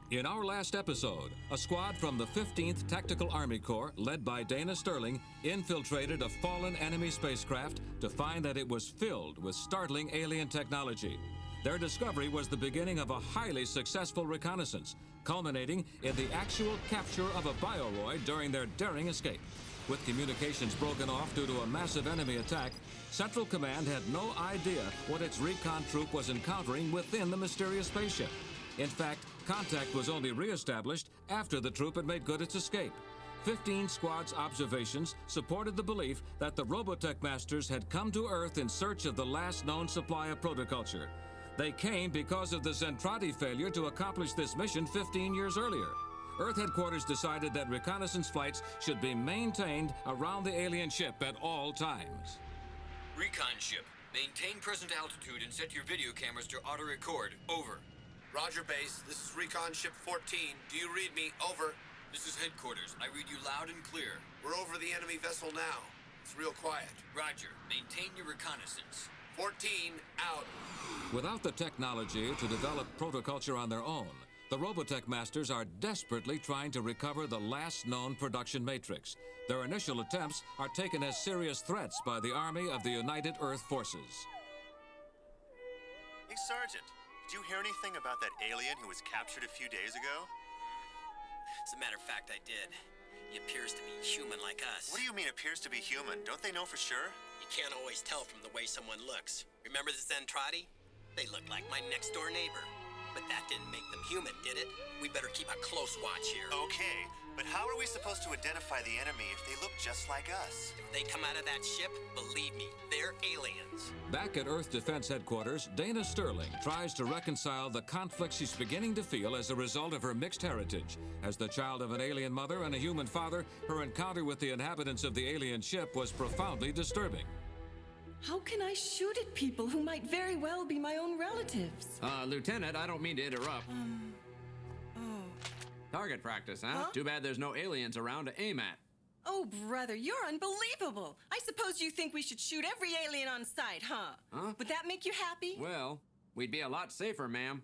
In our last episode, a squad from the 15th Tactical Army Corps, led by Dana Sterling, infiltrated a fallen enemy spacecraft to find that it was filled with startling alien technology. Their discovery was the beginning of a highly successful reconnaissance, culminating in the actual capture of a bioroid during their daring escape. With communications broken off due to a massive enemy attack, Central Command had no idea what its recon troop was encountering within the mysterious spaceship. In fact, contact was only re-established after the troop had made good its escape. 15 squads' observations supported the belief that the Robotech masters had come to Earth in search of the last known supply of protoculture. They came because of the Zentradi failure to accomplish this mission 15 years earlier. Earth headquarters decided that reconnaissance flights should be maintained around the alien ship at all times. Recon ship, maintain present altitude and set your video cameras to auto-record. Over. Roger, base. This is Recon Ship 14. Do you read me? Over. This is headquarters. I read you loud and clear. We're over the enemy vessel now. It's real quiet. Roger. Maintain your reconnaissance. 14, out. Without the technology to develop protoculture on their own, the Robotech masters are desperately trying to recover the last known production matrix. Their initial attempts are taken as serious threats by the Army of the United Earth Forces. Hey, Sergeant. Did you hear anything about that alien who was captured a few days ago? As a matter of fact, I did. He appears to be human like us. What do you mean appears to be human? Don't they know for sure? You can't always tell from the way someone looks. Remember the Zentradi? They look like my next-door neighbor. But that didn't make them human, did it? We better keep a close watch here. Okay, but how are we supposed to identify the enemy if they look just like us? If they come out of that ship, believe me, they're aliens. Back at Earth Defense Headquarters, Dana Sterling tries to reconcile the conflict she's beginning to feel as a result of her mixed heritage. As the child of an alien mother and a human father, her encounter with the inhabitants of the alien ship was profoundly disturbing. How can I shoot at people who might very well be my own relatives? Lieutenant, I don't mean to interrupt. Target practice, huh? Too bad there's no aliens around to aim at. Oh, brother, you're unbelievable. I suppose you think we should shoot every alien on sight, huh? Would that make you happy? Well, we'd be a lot safer, ma'am.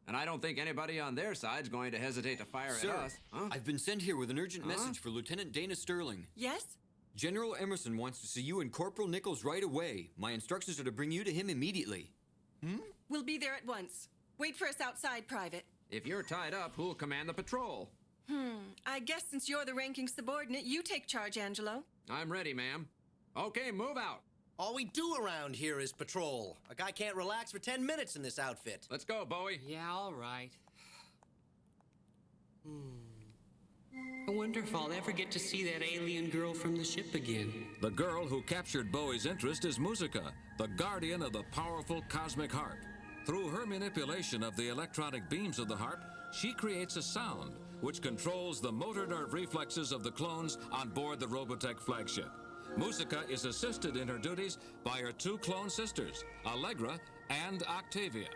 And I don't think anybody on their side's going to hesitate to fire at us. I've been sent here with an urgent message for Lieutenant Dana Sterling. Yes? General Emerson wants to see you and Corporal Nichols right away. My instructions are to bring you to him immediately. We'll be there at once. Wait for us outside, Private. If you're tied up, who'll command the patrol? I guess since you're the ranking subordinate, you take charge, Angelo. I'm ready, ma'am. Okay, move out. All we do around here is patrol. A guy can't relax for 10 minutes in this outfit. Let's go, Bowie. Yeah, all right. I wonder if I'll ever get to see that alien girl from the ship again. The girl who captured Bowie's interest is Musica, the guardian of the powerful cosmic harp. Through her manipulation of the electronic beams of the harp, she creates a sound which controls the motor nerve reflexes of the clones on board the Robotech flagship. Musica is assisted in her duties by her two clone sisters, Allegra and Octavia.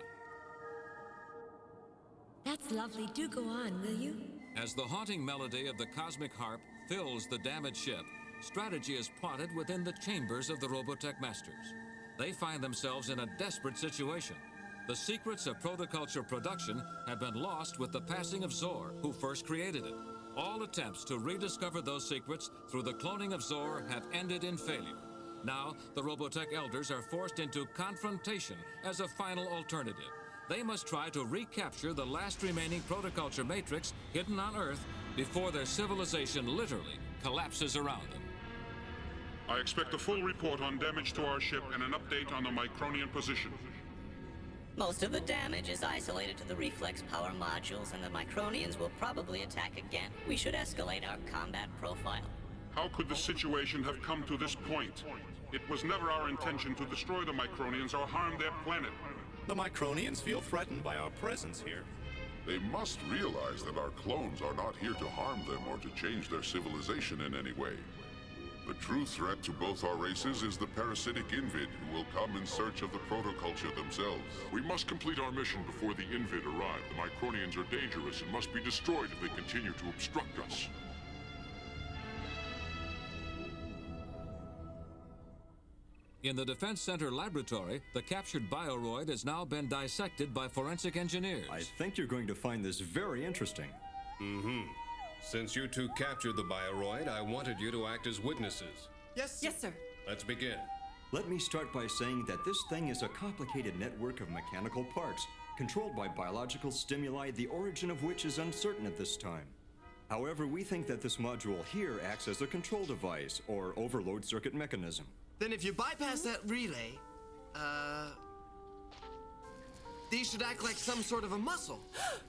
That's lovely. Do go on, will you? As the haunting melody of the cosmic harp fills the damaged ship, strategy is plotted within the chambers of the Robotech masters. They find themselves in a desperate situation. The secrets of protoculture production have been lost with the passing of Zor, who first created it. All attempts to rediscover those secrets through the cloning of Zor have ended in failure. Now, the Robotech elders are forced into confrontation as a final alternative. They must try to recapture the last remaining protoculture matrix hidden on Earth before their civilization literally collapses around them. I expect a full report on damage to our ship and an update on the Micronian position. Most of the damage is isolated to the reflex power modules, and the Micronians will probably attack again. We should escalate our combat profile. How could the situation have come to this point? It was never our intention to destroy the Micronians or harm their planet. The Micronians feel threatened by our presence here. They must realize that our clones are not here to harm them or to change their civilization in any way. The true threat to both our races is the parasitic Invid, who will come in search of the protoculture themselves. We must complete our mission before the Invid arrive. The Micronians are dangerous and must be destroyed if they continue to obstruct us. In the Defense Center laboratory, the captured bioroid has now been dissected by forensic engineers. I think you're going to find this very interesting. Mm-hmm. Since you two captured the bioroid, I wanted you to act as witnesses. Yes, sir. Let's begin. Let me start by saying that this thing is a complicated network of mechanical parts, controlled by biological stimuli, the origin of which is uncertain at this time. However, we think that this module here acts as a control device, or overload circuit mechanism. Then if you bypass that relay, these should act like some sort of a muscle.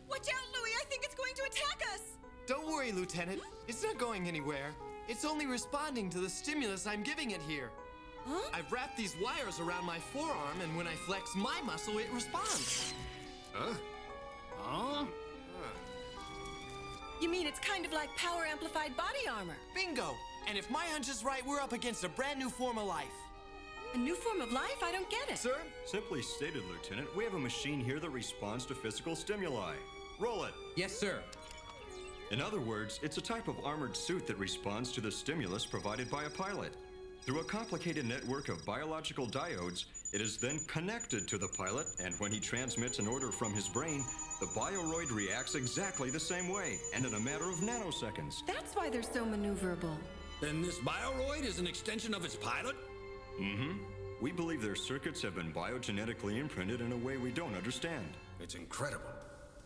Watch out, Louis! I think it's going to attack us! Don't worry, Lieutenant. It's not going anywhere. It's only responding to the stimulus I'm giving it here. Huh? I've wrapped these wires around my forearm, and when I flex my muscle, it responds. Huh? Huh? You mean it's kind of like power-amplified body armor? Bingo! And if my hunch is right, we're up against a brand new form of life. A new form of life? I don't get it. Sir? Simply stated, Lieutenant, we have a machine here that responds to physical stimuli. Roll it. Yes, sir. In other words, it's a type of armored suit that responds to the stimulus provided by a pilot. Through a complicated network of biological diodes, it is then connected to the pilot, and when he transmits an order from his brain, the bioroid reacts exactly the same way, and in a matter of nanoseconds. That's why they're so maneuverable. Then this bioroid is an extension of its pilot? Mm-hmm. We believe their circuits have been biogenetically imprinted in a way we don't understand. It's incredible.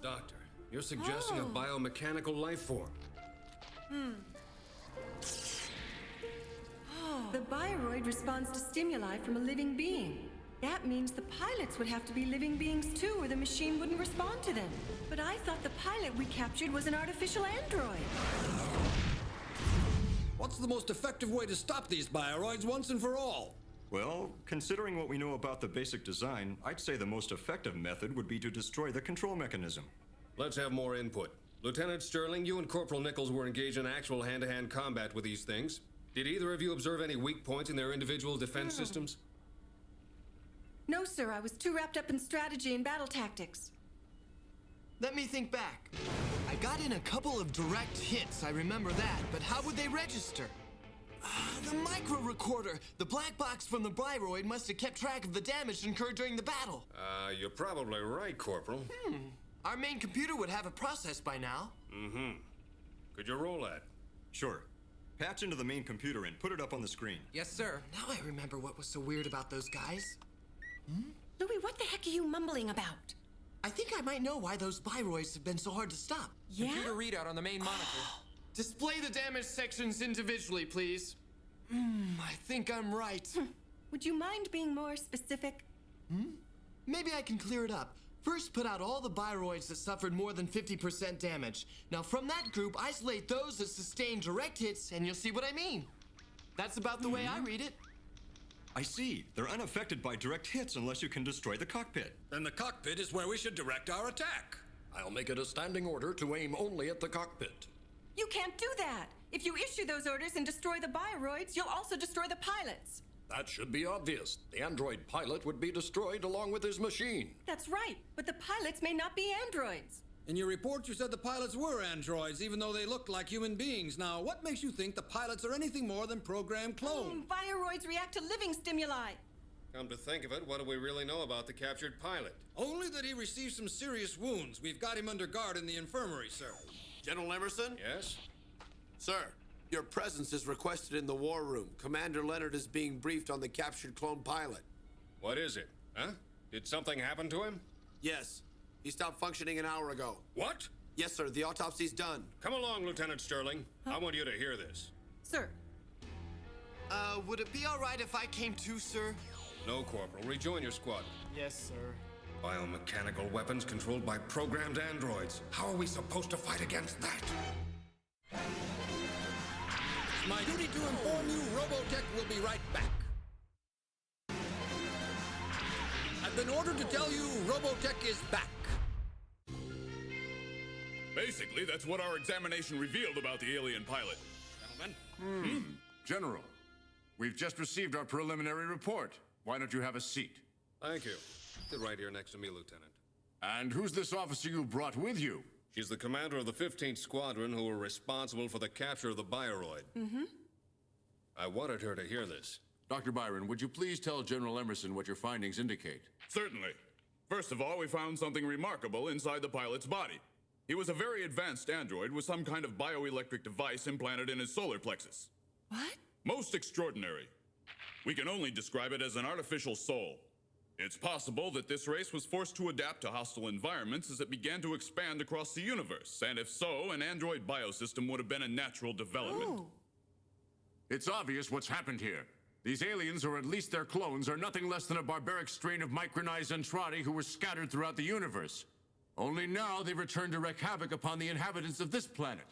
Doctor, you're suggesting a biomechanical life form. The bioroid responds to stimuli from a living being. That means the pilots would have to be living beings too, or the machine wouldn't respond to them. But I thought the pilot we captured was an artificial android. What's the most effective way to stop these bioroids once and for all? Well, considering what we know about the basic design, I'd say the most effective method would be to destroy the control mechanism. Let's have more input. Lieutenant Sterling, you and Corporal Nichols were engaged in actual hand-to-hand combat with these things. Did either of you observe any weak points in their individual defense systems? No, sir. I was too wrapped up in strategy and battle tactics. Let me think back. I got in a couple of direct hits, I remember that, but how would they register? The micro recorder! The black box from the bioroid must have kept track of the damage incurred during the battle. You're probably right, Corporal. Our main computer would have it processed by now. Mm-hmm. Could you roll that? Sure. Patch into the main computer and put it up on the screen. Yes, sir. Now I remember what was so weird about those guys. Louis, what the heck are you mumbling about? I think I might know why those bioroids have been so hard to stop. Yeah? Computer readout on the main monitor. Display the damaged sections individually, please. I think I'm right. Would you mind being more specific? Maybe I can clear it up. First, put out all the bioroids that suffered more than 50% damage. Now, from that group, isolate those that sustained direct hits, and you'll see what I mean. That's about the way I read it. I see. They're unaffected by direct hits unless you can destroy the cockpit. Then the cockpit is where we should direct our attack. I'll make it a standing order to aim only at the cockpit. You can't do that. If you issue those orders and destroy the bioroids, you'll also destroy the pilots. That should be obvious. The android pilot would be destroyed along with his machine. That's right, but the pilots may not be androids. In your report, you said the pilots were androids, even though they looked like human beings. Now, what makes you think the pilots are anything more than programmed clones? Bioroids react to living stimuli. Come to think of it, what do we really know about the captured pilot? Only that he received some serious wounds. We've got him under guard in the infirmary, sir. General Emerson? Yes? Sir, your presence is requested in the war room. Commander Leonard is being briefed on the captured clone pilot. What is it? Huh? Did something happen to him? Yes. He stopped functioning an hour ago. What? Yes, sir. The autopsy's done. Come along, Lieutenant Sterling. I want you to hear this. Sir. Would it be all right if I came too, sir? No, Corporal. Rejoin your squad. Yes, sir. Biomechanical weapons controlled by programmed androids. How are we supposed to fight against that? It's my duty to inform you Robotech will be right back. I've been ordered to tell you Robotech is back. Basically, that's what our examination revealed about the alien pilot. Gentlemen? General, we've just received our preliminary report. Why don't you have a seat? Thank you. Sit right here next to me, Lieutenant. And who's this officer you brought with you? She's the commander of the 15th Squadron who were responsible for the capture of the bioroid. Mm-hmm. I wanted her to hear this. Dr. Byron, would you please tell General Emerson what your findings indicate? Certainly. First of all, we found something remarkable inside the pilot's body. He was a very advanced android with some kind of bioelectric device implanted in his solar plexus. What? Most extraordinary. We can only describe it as an artificial soul. It's possible that this race was forced to adapt to hostile environments as it began to expand across the universe, and if so, an android biosystem would have been a natural development. Oh. It's obvious what's happened here. These aliens, or at least their clones, are nothing less than a barbaric strain of micronized Zentradi who were scattered throughout the universe. Only now they've returned to wreak havoc upon the inhabitants of this planet.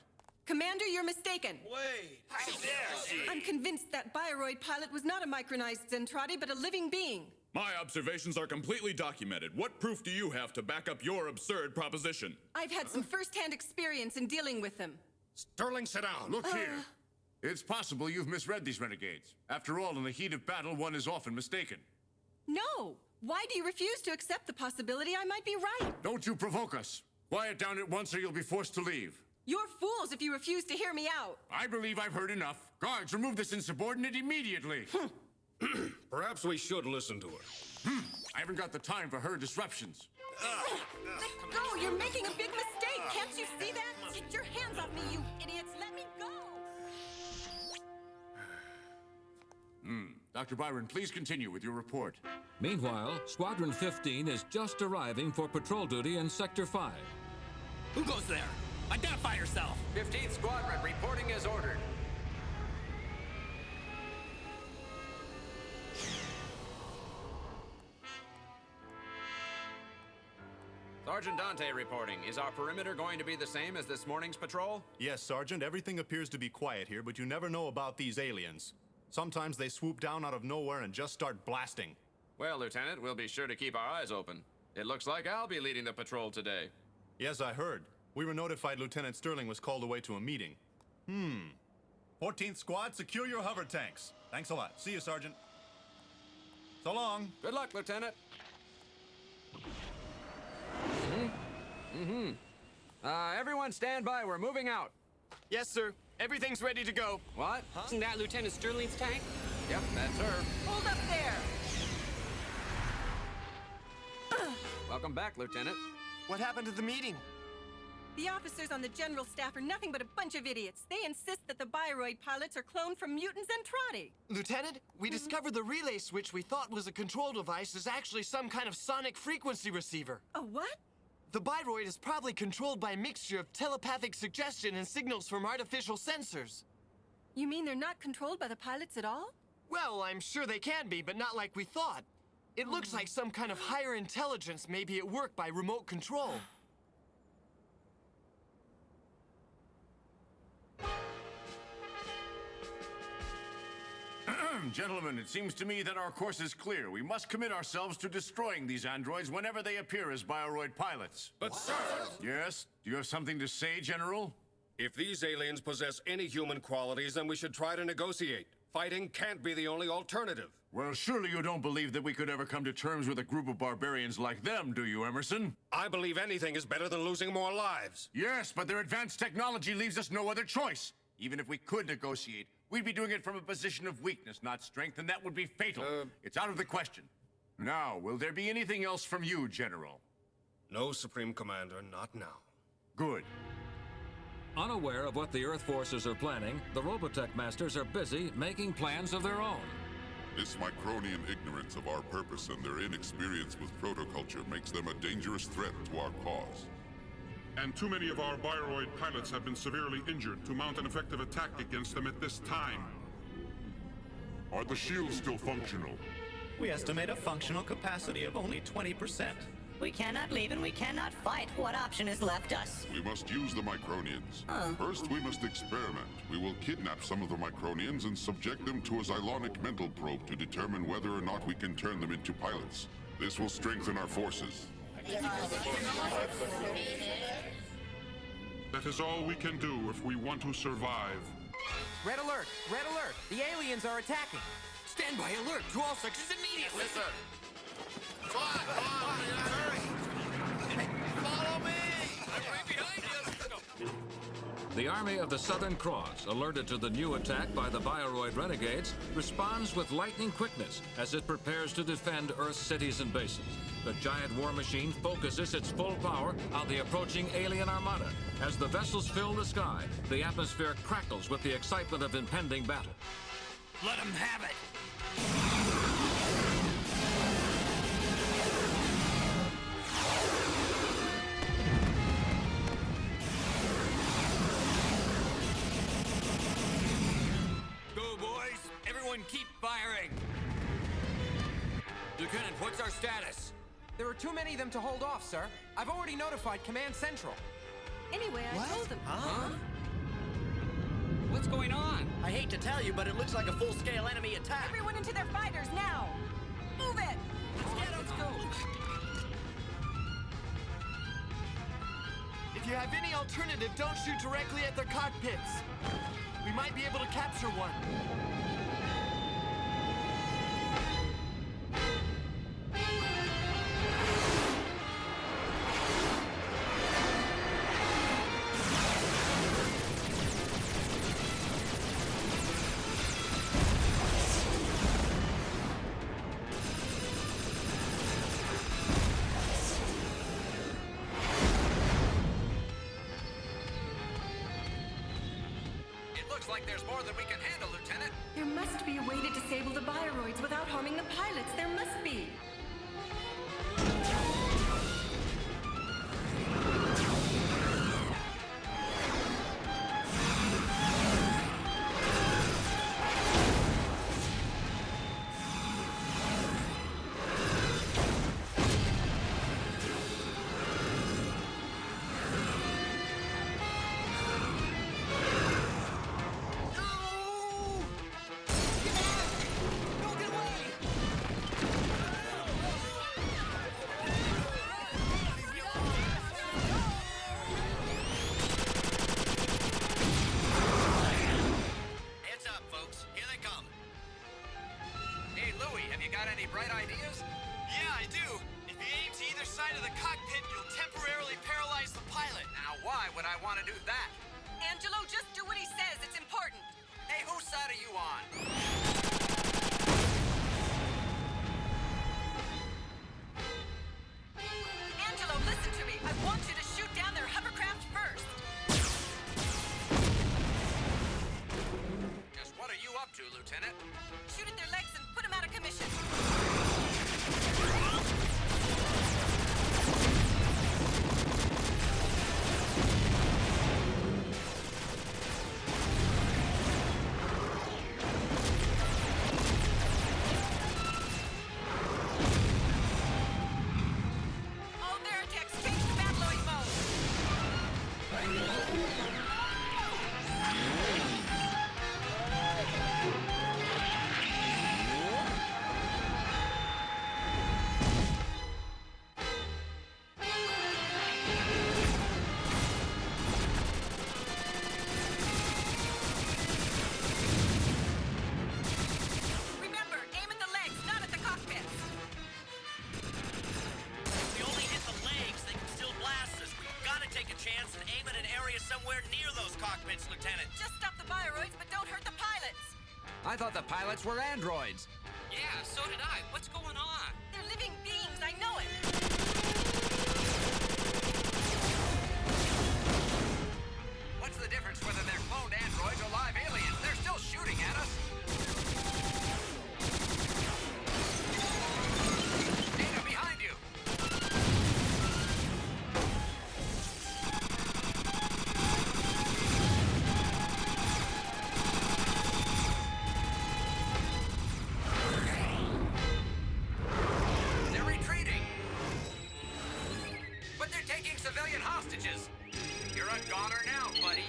Commander, you're mistaken. Wait! How dare she! I'm convinced that Bioroid pilot was not a micronized Zentradi, but a living being. My observations are completely documented. What proof do you have to back up your absurd proposition? I've had some first-hand experience in dealing with them. Sterling, sit down. Look here. It's possible you've misread these renegades. After all, in the heat of battle, one is often mistaken. No. Why do you refuse to accept the possibility I might be right? Don't you provoke us. Quiet down at once or you'll be forced to leave. You're fools if you refuse to hear me out. I believe I've heard enough. Guards, remove this insubordinate immediately. Perhaps we should listen to her. I haven't got the time for her disruptions. Let go! You're making a big mistake! Can't you see that? Get your hands off me, you idiots! Let me go! Dr. Byron, please continue with your report. Meanwhile, Squadron 15 is just arriving for patrol duty in Sector 5. Who goes there? Identify yourself! 15th Squadron reporting as ordered. Sergeant Dante reporting. Is our perimeter going to be the same as this morning's patrol? Yes, Sergeant. Everything appears to be quiet here, but you never know about these aliens. Sometimes they swoop down out of nowhere and just start blasting. Well, Lieutenant, we'll be sure to keep our eyes open. It looks like I'll be leading the patrol today. Yes, I heard. We were notified Lieutenant Sterling was called away to a meeting. 14th Squad, secure your hover tanks. Thanks a lot. See you, Sergeant. So long. Good luck, Lieutenant. Everyone stand by. We're moving out. Yes, sir. Everything's ready to go. What? Isn't that Lieutenant Sterling's tank? Yep, that's her. Hold up there! Welcome back, Lieutenant. What happened to the meeting? The officers on the general staff are nothing but a bunch of idiots. They insist that the Bioroid pilots are cloned from mutant Zentradi. Lieutenant, we discovered the relay switch we thought was a control device is actually some kind of sonic frequency receiver. A what? The Bioroid is probably controlled by a mixture of telepathic suggestion and signals from artificial sensors. You mean they're not controlled by the pilots at all? Well, I'm sure they can be, but not like we thought. It looks like some kind of higher intelligence may be at work by remote control. Gentlemen, it seems to me that our course is clear. We must commit ourselves to destroying these androids whenever they appear as Bioroid pilots. But, sir! Yes? Do you have something to say, General? If these aliens possess any human qualities, then we should try to negotiate. Fighting can't be the only alternative. Well, surely you don't believe that we could ever come to terms with a group of barbarians like them, do you, Emerson? I believe anything is better than losing more lives. Yes, but their advanced technology leaves us no other choice. Even if we could negotiate, we'd be doing it from a position of weakness, not strength, and that would be fatal. It's out of the question. Now, will there be anything else from you, General? No, Supreme Commander, not now. Good. Unaware of what the Earth forces are planning, the Robotech masters are busy making plans of their own. This Micronian ignorance of our purpose and their inexperience with protoculture makes them a dangerous threat to our cause. And too many of our Bioroid pilots have been severely injured to mount an effective attack against them at this time. Are the shields still functional? We estimate a functional capacity of only 20%. We cannot leave and we cannot fight. What option is left us? We must use the Micronians. First, we must experiment. We will kidnap some of the Micronians and subject them to a Xylonic mental probe to determine whether or not we can turn them into pilots. This will strengthen our forces. That is all we can do if we want to survive. Red alert! Red alert! The aliens are attacking! Stand by alert to all sections immediately! Yes, sir. Come on, hurry! Follow me! I'm right behind you! the Army of the Southern Cross, alerted to the new attack by the Bioroid renegades, responds with lightning quickness as it prepares to defend Earth's cities and bases. The giant war machine focuses its full power on the approaching alien armada. As the vessels fill the sky, the atmosphere crackles with the excitement of impending battle. Let them have it! Go, boys! Everyone keep firing! Lieutenant, what's our status? There are too many of them to hold off, sir. I've already notified Command Central. Anyway, I told them. Huh? What's going on? I hate to tell you, but it looks like a full-scale enemy attack. Everyone into their fighters now! Move it! Let's go! If you have any alternative, don't shoot directly at their cockpits. We might be able to capture one. Like there's more than we can handle, Lieutenant. There must be a way to disable the Bioroids without harming the pilots. There must be. Lieutenant. Shoot at their legs and put them out of commission. All Veritechs, change to battloid mode. Remember, aim at the legs, not at the cockpits. If we only hit the legs, they can still blast us. We've got to take a chance and aim at an area somewhere near those cockpits, Lieutenant. Just stop the Bioroids, but don't hurt the pilots. I thought the pilots were androids. Yeah, so did I. What's going on? They're living beings, I know it. What's the difference whether they're cloned androids or live aliens? They're still shooting at us. Data behind you. They're retreating. But they're taking civilian hostages. You're a goner now, buddy.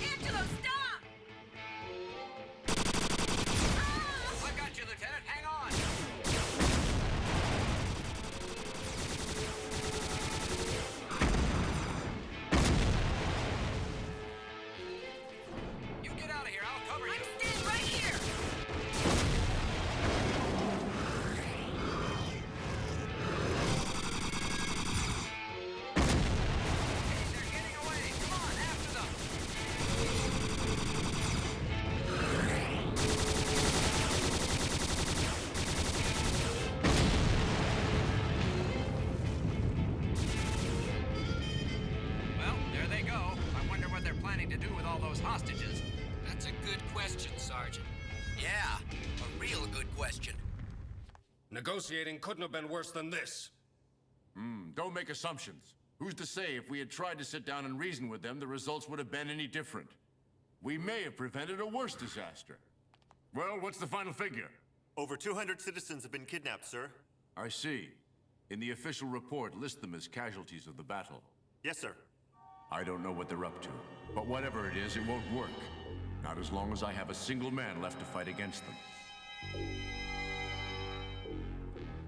Angelo, stop! I got you, Lieutenant. Hang on. You get out of here. I'll cover you. I'm staying right here. They're getting away. Come on, after anything to do with all those hostages? That's a good question, Sergeant. Yeah, a real good question. Negotiating couldn't have been worse than this. Don't make assumptions. Who's to say if we had tried to sit down and reason with them, the results would have been any different? We may have prevented a worse disaster. Well, what's the final figure? Over 200 citizens have been kidnapped, sir. I see. In the official report, list them as casualties of the battle. Yes, sir. I don't know what they're up to, but whatever it is, it won't work. Not as long as I have a single man left to fight against them.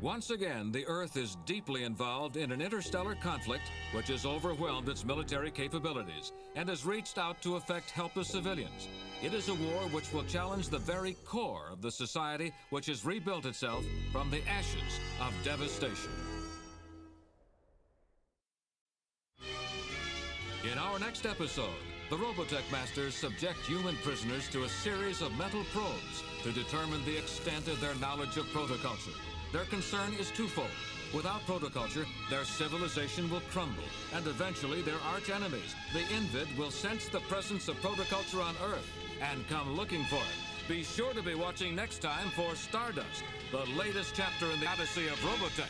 Once again, the Earth is deeply involved in an interstellar conflict which has overwhelmed its military capabilities and has reached out to affect helpless civilians. It is a war which will challenge the very core of the society which has rebuilt itself from the ashes of devastation. In our next episode, the Robotech Masters subject human prisoners to a series of mental probes to determine the extent of their knowledge of protoculture. Their concern is twofold. Without protoculture, their civilization will crumble, and eventually their arch-enemies, the Invid, will sense the presence of protoculture on Earth and come looking for it. Be sure to be watching next time for Stardust, the latest chapter in the Odyssey of Robotech.